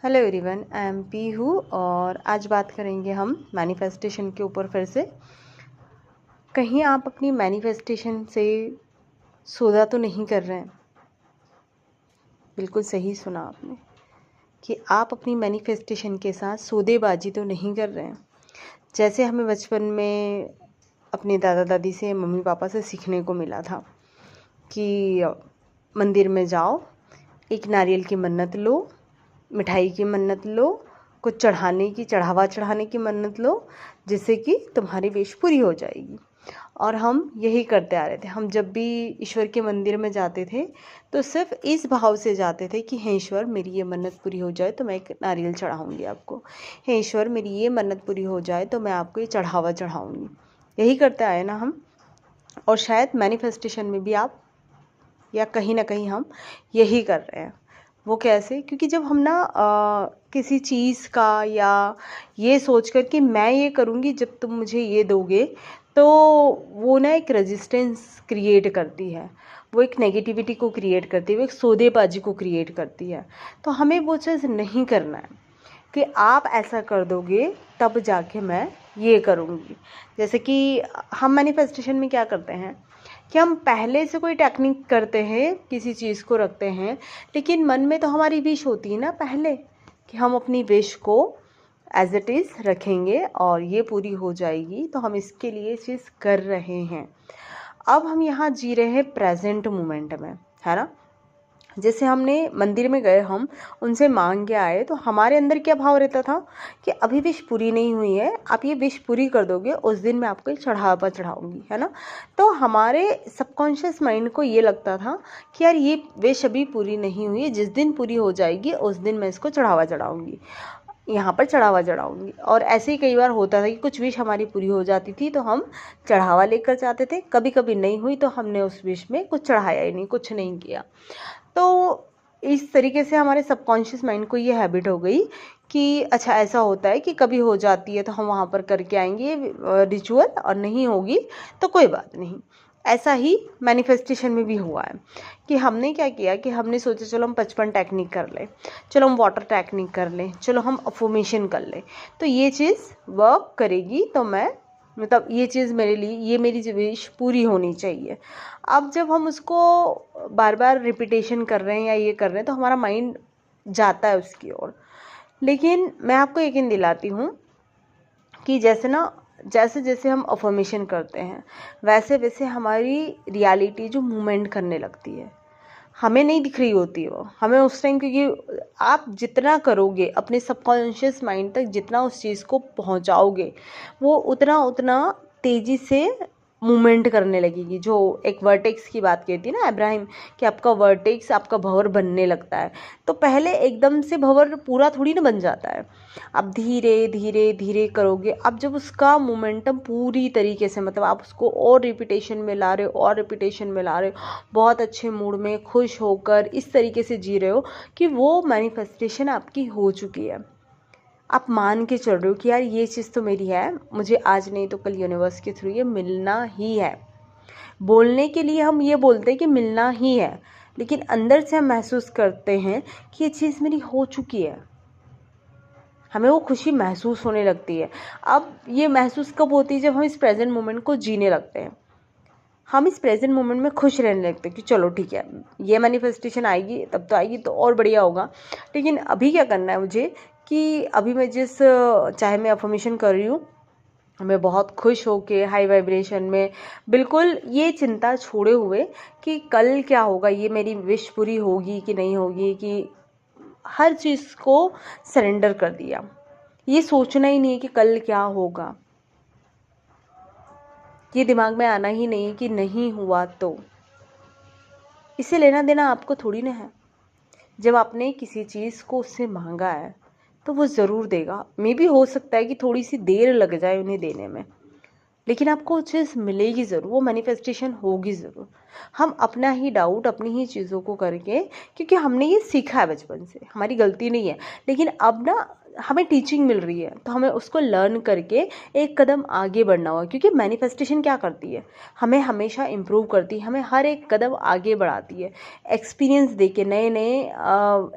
Hello everyone, I am P हूँ और आज बात करेंगे हम मैनिफेस्टेशन के ऊपर फिर से। कहीं आप अपनी मैनिफेस्टेशन से सौदा तो नहीं कर रहे हैं? बिल्कुल सही सुना आपने कि आप अपनी मैनिफेस्टेशन के साथ सौदेबाजी तो नहीं कर रहे हैं। जैसे हमें बचपन में अपने दादा दादी से, मम्मी पापा से सीखने को मिला था कि मंदिर में जाओ, एक नारियल की मन्नत लो, मिठाई की मन्नत लो, कुछ चढ़ावा चढ़ाने की मन्नत लो, जिससे कि तुम्हारी विश पूरी हो जाएगी। और हम यही करते आ रहे थे। हम जब भी ईश्वर के मंदिर में जाते थे तो सिर्फ इस भाव से जाते थे कि हे ईश्वर, मेरी ये मन्नत पूरी हो जाए तो मैं एक नारियल चढ़ाऊँगी आपको। हे ईश्वर, मेरी ये मन्नत पूरी हो जाए तो मैं आपको ये चढ़ावा चढ़ाऊँगी। यही करते आए ना हम। और शायद मैनिफेस्टेशन में भी आप या कहीं ना कहीं हम यही कर रहे हैं। वो कैसे? क्योंकि जब हम ना किसी चीज़ का या ये सोच कर कि मैं ये करूँगी जब तुम मुझे ये दोगे, तो वो ना एक रेजिस्टेंस क्रिएट करती है, वो एक नेगेटिविटी को क्रिएट करती है, वो एक सौदेबाजी को क्रिएट करती है। तो हमें वो चीज़ नहीं करना है कि आप ऐसा कर दोगे तब जाके मैं ये करूँगी। जैसे कि हम मैनिफेस्टेशन में क्या करते हैं कि हम पहले से कोई टेक्निक करते हैं, किसी चीज़ को रखते हैं, लेकिन मन में तो हमारी विश होती है ना पहले कि हम अपनी विश को एज इट इज़ रखेंगे और ये पूरी हो जाएगी। तो हम इसके लिए चीज़ कर रहे हैं। अब हम यहाँ जी रहे हैं प्रेजेंट मोमेंट में, है ना। जैसे हमने मंदिर में गए, हम उनसे मांग के आए, तो हमारे अंदर क्या भाव रहता था कि अभी विश पूरी नहीं हुई है, आप ये विश पूरी कर दोगे उस दिन मैं आपको एक चढ़ावा चढ़ाऊंगी, है ना। तो हमारे सबकॉन्शियस माइंड को ये लगता था कि यार ये विश अभी पूरी नहीं हुई है, जिस दिन पूरी हो जाएगी उस दिन मैं इसको चढ़ावा चढ़ाऊंगी, यहाँ पर चढ़ावा चढ़ाऊंगी। और ऐसे ही कई बार होता था कि कुछ विश हमारी पूरी हो जाती थी तो हम चढ़ावा लेकर जाते थे, कभी कभी नहीं हुई तो हमने उस विश में कुछ चढ़ाया ही नहीं, कुछ नहीं किया। तो इस तरीके से हमारे सबकॉन्शियस माइंड को ये हैबिट हो गई कि अच्छा ऐसा होता है कि कभी हो जाती है तो हम वहाँ पर करके आएंगे रिचुअल, और नहीं होगी तो कोई बात नहीं। ऐसा ही मैनिफेस्टेशन में भी हुआ है कि हमने क्या किया कि हमने सोचा चलो हम 55 टेक्निक कर लें, चलो हम वाटर टेक्निक कर लें, चलो हम अफर्मेशन कर लें, तो ये चीज़ वर्क करेगी, तो मैं मतलब ये चीज़ मेरे लिए, ये मेरी विश पूरी होनी चाहिए। अब जब हम उसको बार बार रिपीटेशन कर रहे हैं या ये कर रहे हैं तो हमारा माइंड जाता है उसकी ओर। लेकिन मैं आपको यकीन दिलाती हूँ कि जैसे जैसे हम अफर्मेशन करते हैं वैसे वैसे हमारी रियलिटी जो मूवमेंट करने लगती है, हमें नहीं दिख रही होती है वो हमें उस टाइम, क्योंकि आप जितना करोगे अपने सबकॉन्शियस माइंड तक, जितना उस चीज़ को पहुंचाओगे, वो उतना उतना तेज़ी से मूवमेंट करने लगेगी। जो एक वर्टेक्स की बात कहती है ना इब्राहिम, कि आपका वर्टेक्स, आपका भंवर बनने लगता है। तो पहले एकदम से भंवर पूरा थोड़ी ना बन जाता है, आप धीरे धीरे धीरे करोगे। अब जब उसका मोमेंटम पूरी तरीके से, मतलब आप उसको और रिपीटेशन में ला रहे हो और रिपीटेशन में ला रहे हो, बहुत अच्छे मूड में खुश होकर इस तरीके से जी रहे हो कि वो मैनिफेस्टेशन आपकी हो चुकी है। आप मान के चल रहे हो कि यार ये चीज़ तो मेरी है, मुझे आज नहीं तो कल यूनिवर्स के थ्रू ये मिलना ही है। बोलने के लिए हम ये बोलते हैं कि मिलना ही है, लेकिन अंदर से हम महसूस करते हैं कि ये चीज़ मेरी हो चुकी है। हमें वो खुशी महसूस होने लगती है। अब ये महसूस कब होती है? जब हम इस प्रेजेंट मोमेंट को जीने लगते हैं। हम इस प्रेजेंट मोमेंट में खुश रहने लगते हैं कि चलो ठीक है, ये मैनिफेस्टेशन आएगी तब तो आएगी तो और बढ़िया होगा, लेकिन अभी क्या करना है मुझे कि अभी मैं चाहे मैं अफर्मेशन कर रही हूँ, मैं बहुत खुश होके हाई वाइब्रेशन में, बिल्कुल ये चिंता छोड़े हुए कि कल क्या होगा, ये मेरी विश पूरी होगी कि नहीं होगी, कि हर चीज़ को सरेंडर कर दिया। ये सोचना ही नहीं है कि कल क्या होगा, ये दिमाग में आना ही नहीं कि नहीं हुआ तो। इससे लेना देना आपको थोड़ी ना है। जब आपने किसी चीज़ को उससे मांगा है तो वो ज़रूर देगा। मे भी हो सकता है कि थोड़ी सी देर लग जाए उन्हें देने में, लेकिन आपको वो चीज़ मिलेगी ज़रूर, वो मैनिफेस्टेशन होगी ज़रूर। हम अपना ही डाउट, अपनी ही चीज़ों को करके, क्योंकि हमने ये सीखा है बचपन से, हमारी गलती नहीं है, लेकिन अब ना हमें टीचिंग मिल रही है, तो हमें उसको लर्न करके एक कदम आगे बढ़ना होगा, क्योंकि मैनिफेस्टेशन क्या करती है, हमें हमेशा इम्प्रूव करती है, हमें हर एक कदम आगे बढ़ाती है। एक्सपीरियंस देके नए नए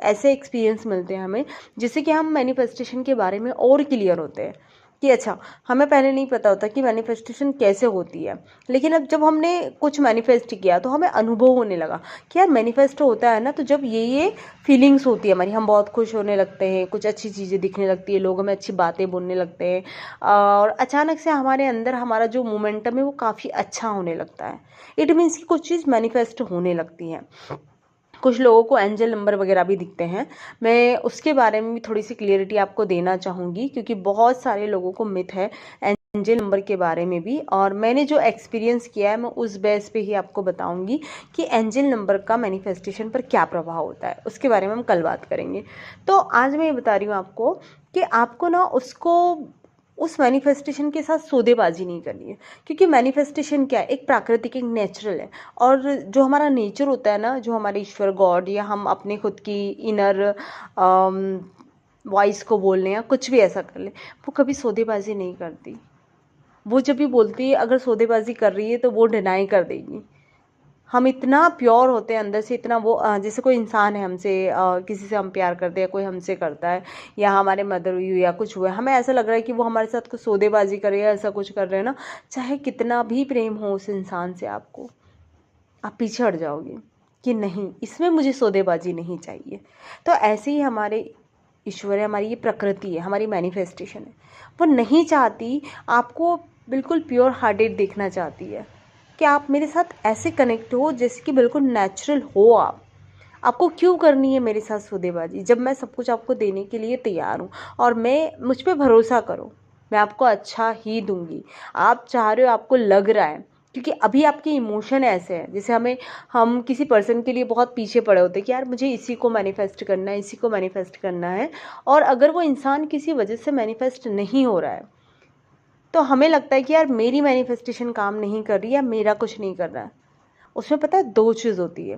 ऐसे एक्सपीरियंस मिलते हैं हमें, जिससे कि हम मैनिफेस्टेशन के बारे में और क्लियर होते हैं कि अच्छा, हमें पहले नहीं पता होता कि मैनिफेस्टेशन कैसे होती है, लेकिन अब जब हमने कुछ मैनिफेस्ट किया तो हमें अनुभव होने लगा कि यार मैनिफेस्ट होता है ना, तो जब ये फीलिंग्स होती है हमारी, हम बहुत खुश होने लगते हैं, कुछ अच्छी चीज़ें दिखने लगती है, लोग हमें अच्छी बातें बोलने लगते हैं, और अचानक से हमारे अंदर हमारा जो मोमेंटम है वो काफ़ी अच्छा होने लगता है। इट मीन्स कि कुछ चीज़ मैनिफेस्ट होने लगती हैं। कुछ लोगों को एंजल नंबर वगैरह भी दिखते हैं, मैं उसके बारे में भी थोड़ी सी क्लियरिटी आपको देना चाहूँगी, क्योंकि बहुत सारे लोगों को मिथ है एंजल नंबर के बारे में भी, और मैंने जो एक्सपीरियंस किया है मैं उस बेस पे ही आपको बताऊंगी कि एंजल नंबर का मैनिफेस्टेशन पर क्या प्रभाव होता है, उसके बारे में हम कल बात करेंगे। तो आज मैं ये बता रही हूँ आपको कि आपको ना उस मैनिफेस्टेशन के साथ सौदेबाजी नहीं करनी है, क्योंकि मैनिफेस्टेशन क्या है, एक प्राकृतिक, एक नेचुरल है, और जो हमारा नेचर होता है ना, जो हमारे ईश्वर गॉड या हम अपने खुद की इनर वॉइस को बोल लें या कुछ भी ऐसा कर लें, वो कभी सौदेबाजी नहीं करती। वो जब भी बोलती है, अगर सौदेबाजी कर रही है तो वो डिनाई कर देगी। हम इतना प्योर होते हैं अंदर से, इतना वो जैसे कोई इंसान है हमसे, किसी से हम प्यार करते हैं, कोई हमसे करता है, या हमारे मदर हुई या कुछ हुआ है, हमें ऐसा लग रहा है कि वो हमारे साथ कुछ सौदेबाजी कर रहे हैं, ऐसा कुछ कर रहे हैं ना, चाहे कितना भी प्रेम हो उस इंसान से आपको, आप पीछे हट जाओगे कि नहीं, इसमें मुझे सौदेबाजी नहीं चाहिए। तो ऐसे ही हमारे ईश्वर है, हमारी ये प्रकृति है, हमारी मैनिफेस्टेशन है, वो नहीं चाहती, आपको बिल्कुल प्योर हार्टेड देखना चाहती है कि आप मेरे साथ ऐसे कनेक्ट हो जैसे कि बिल्कुल नेचुरल हो। आपको क्यों करनी है मेरे साथ सौदेबाजी, जब मैं सब कुछ आपको देने के लिए तैयार हूँ, और मैं मुझ पे भरोसा करो, मैं आपको अच्छा ही दूंगी। आप चाह रहे हो, आपको लग रहा है, क्योंकि अभी आपके इमोशन ऐसे हैं, जैसे हम किसी पर्सन के लिए बहुत पीछे पड़े होते हैं कि यार मुझे इसी को मैनिफेस्ट करना है, इसी को मैनिफेस्ट करना है, और अगर वो इंसान किसी वजह से मैनिफेस्ट नहीं हो रहा है तो हमें लगता है कि यार मेरी मैनिफेस्टेशन काम नहीं कर रही है, मेरा कुछ नहीं कर रहा है। उसमें पता है दो चीज़ होती है,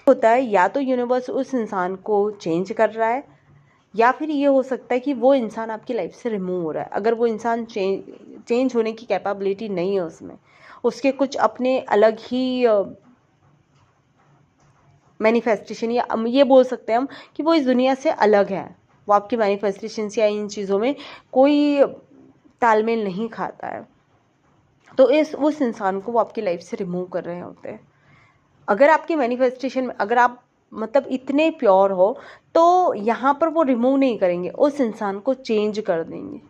होता है या तो यूनिवर्स उस इंसान को चेंज कर रहा है, या फिर ये हो सकता है कि वो इंसान आपकी लाइफ से रिमूव हो रहा है। अगर वो इंसान चेंज होने की कैपेबिलिटी नहीं है उसमें, उसके कुछ अपने अलग ही मैनिफेस्टेशन, या ये बोल सकते हैं हम कि वो इस दुनिया से अलग है, वो आपकी मैनिफेस्टेशन या इन चीज़ों में कोई तालमेल नहीं खाता है, तो उस इंसान को वो आपकी लाइफ से रिमूव कर रहे होते हैं। अगर आपकी मैनिफेस्टेशन में, अगर आप मतलब इतने प्योर हो, तो यहाँ पर वो रिमूव नहीं करेंगे, उस इंसान को चेंज कर देंगे।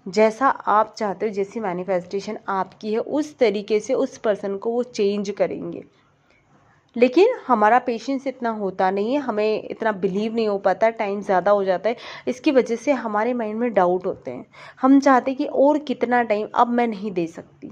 जैसा आप चाहते हो, जैसी मैनिफेस्टेशन आपकी है, उस तरीके से उस पर्सन को वो चेंज करेंगे। लेकिन हमारा पेशेंस इतना होता नहीं है, हमें इतना बिलीव नहीं हो पाता, टाइम ज़्यादा हो जाता है, इसकी वजह से हमारे माइंड में डाउट होते हैं। हम चाहते हैं कि और कितना टाइम, अब मैं नहीं दे सकती।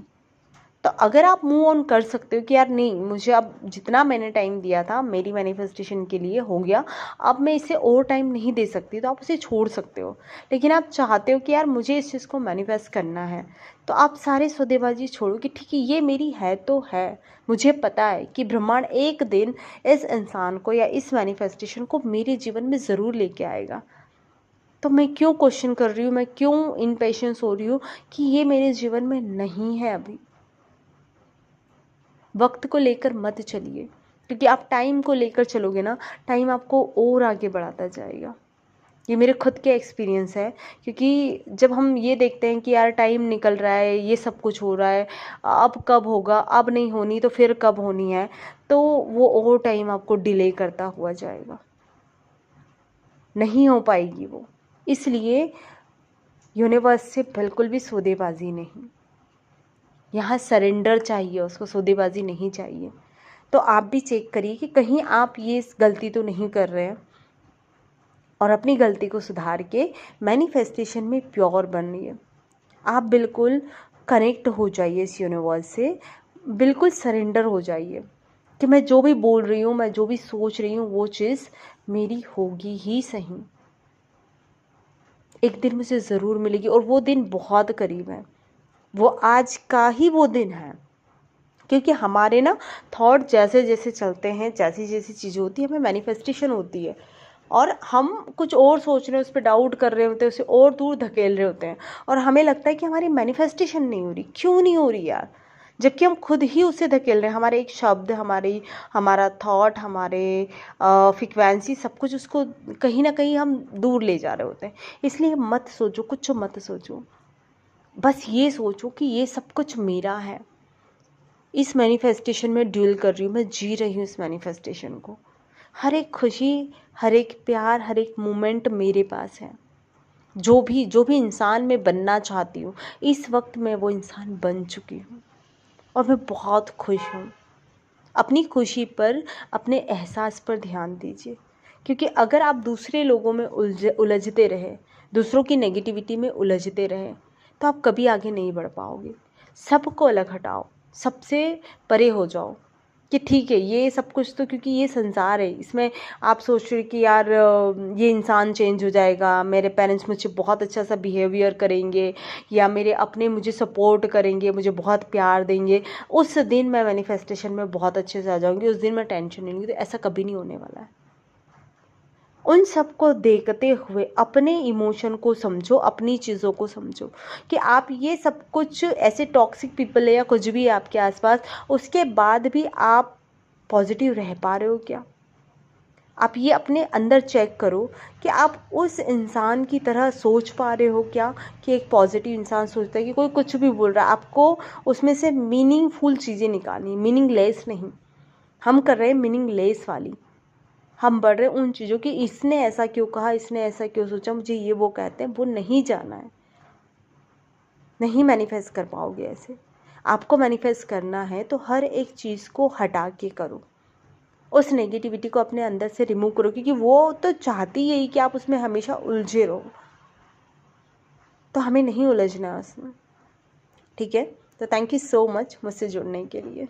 तो अगर आप मूव ऑन कर सकते हो कि यार नहीं, मुझे अब जितना मैंने टाइम दिया था मेरी मैनिफेस्टेशन के लिए हो गया, अब मैं इसे और टाइम नहीं दे सकती, तो आप उसे छोड़ सकते हो। लेकिन आप चाहते हो कि यार मुझे इस चीज़ को मैनिफेस्ट करना है, तो आप सारे सौदेबाजी छोड़ो कि ठीक है, ये मेरी है तो है, मुझे पता है कि ब्रह्मांड एक दिन इस इंसान को या इस मैनिफेस्टेशन को मेरे जीवन में ज़रूर लेके आएगा। तो मैं क्यों क्वेश्चन कर रही हूँ, मैं क्यों इनपेशेंस हो रही हूँ कि ये मेरे जीवन में नहीं है अभी। वक्त को लेकर मत चलिए, क्योंकि आप टाइम को लेकर चलोगे ना, टाइम आपको और आगे बढ़ाता जाएगा। ये मेरे खुद के एक्सपीरियंस है, क्योंकि जब हम ये देखते हैं कि यार टाइम निकल रहा है, ये सब कुछ हो रहा है, अब कब होगा, अब नहीं होनी तो फिर कब होनी है, तो वो और टाइम आपको डिले करता हुआ जाएगा, नहीं हो पाएगी वो। इसलिए यूनिवर्स से बिल्कुल भी सौदेबाजी नहीं, यहाँ सरेंडर चाहिए, उसको सौदेबाजी नहीं चाहिए। तो आप भी चेक करिए कि कहीं आप ये गलती तो नहीं कर रहे हैं, और अपनी गलती को सुधार के मैनिफेस्टेशन में प्योर बनिए। आप बिल्कुल कनेक्ट हो जाइए इस यूनिवर्स से, बिल्कुल सरेंडर हो जाइए कि मैं जो भी बोल रही हूँ, मैं जो भी सोच रही हूँ, वो चीज़ मेरी होगी ही सही, एक दिन मुझे ज़रूर मिलेगी, और वो दिन बहुत करीब है, वो आज का ही वो दिन है। क्योंकि हमारे ना थॉट जैसे जैसे चलते हैं, जैसी जैसी चीज़ें होती है, हमें मैनिफेस्टेशन होती है, और हम कुछ और सोच रहे हैं, उस पर डाउट कर रहे होते हैं, उसे और दूर धकेल रहे होते हैं, और हमें लगता है कि हमारी मैनिफेस्टेशन नहीं हो रही। क्यों नहीं हो रही यार? जबकि हम खुद ही उसे धकेल रहे हैं। हमारे एक शब्द, हमारा थॉट, हमारे फ्रिक्वेंसी, सब कुछ उसको कहीं ना कहीं हम दूर ले जा रहे होते हैं। इसलिए मत सोचो, कुछ मत सोचो, बस ये सोचो कि ये सब कुछ मेरा है। इस मैनिफेस्टेशन में डील कर रही हूँ, मैं जी रही हूँ इस मैनिफेस्टेशन को। हर एक खुशी, हर एक प्यार, हर एक मोमेंट मेरे पास है। जो भी इंसान मैं बनना चाहती हूँ, इस वक्त मैं वो इंसान बन चुकी हूँ और मैं बहुत खुश हूँ। अपनी खुशी पर, अपने एहसास पर ध्यान दीजिए, क्योंकि अगर आप दूसरे लोगों में उलझते रहे, दूसरों की नेगेटिविटी में उलझते रहे, तो आप कभी आगे नहीं बढ़ पाओगे। सबको अलग हटाओ, सबसे परे हो जाओ कि ठीक है ये सब कुछ तो, क्योंकि ये संसार है, इसमें आप सोच रहे कि यार ये इंसान चेंज हो जाएगा, मेरे पेरेंट्स मुझे बहुत अच्छा सा बिहेवियर करेंगे, या मेरे अपने मुझे सपोर्ट करेंगे, मुझे बहुत प्यार देंगे, उस दिन मैं मैनिफेस्टेशन में बहुत अच्छे से आ जाऊंगी, उस दिन मैं टेंशन नहीं लूँगी। तो ऐसा कभी नहीं होने वाला है। उन सब को देखते हुए अपने इमोशन को समझो, अपनी चीज़ों को समझो कि आप ये सब कुछ ऐसे टॉक्सिक पीपल है या कुछ भी है आपके आसपास, उसके बाद भी आप पॉजिटिव रह पा रहे हो क्या? आप ये अपने अंदर चेक करो कि आप उस इंसान की तरह सोच पा रहे हो क्या, कि एक पॉजिटिव इंसान सोचता है कि कोई कुछ भी बोल रहा है, आपको उसमें से मीनिंगफुल चीज़ें निकालनी, मीनिंगलेस नहीं। हम कर रहे हैं मीनिंगलेस वाली, हम बढ़ रहे उन चीज़ों की, इसने ऐसा क्यों कहा, इसने ऐसा क्यों सोचा, मुझे ये वो कहते हैं, वो नहीं जाना है। नहीं मैनिफेस्ट कर पाओगे ऐसे। आपको मैनिफेस्ट करना है तो हर एक चीज़ को हटा के करो, उस नेगेटिविटी को अपने अंदर से रिमूव करो, क्योंकि वो तो चाहती यही कि आप उसमें हमेशा उलझे रहो, तो हमें नहीं उलझना है उसमें। ठीक है, तो थैंक यू सो मच मुझसे जुड़ने के लिए।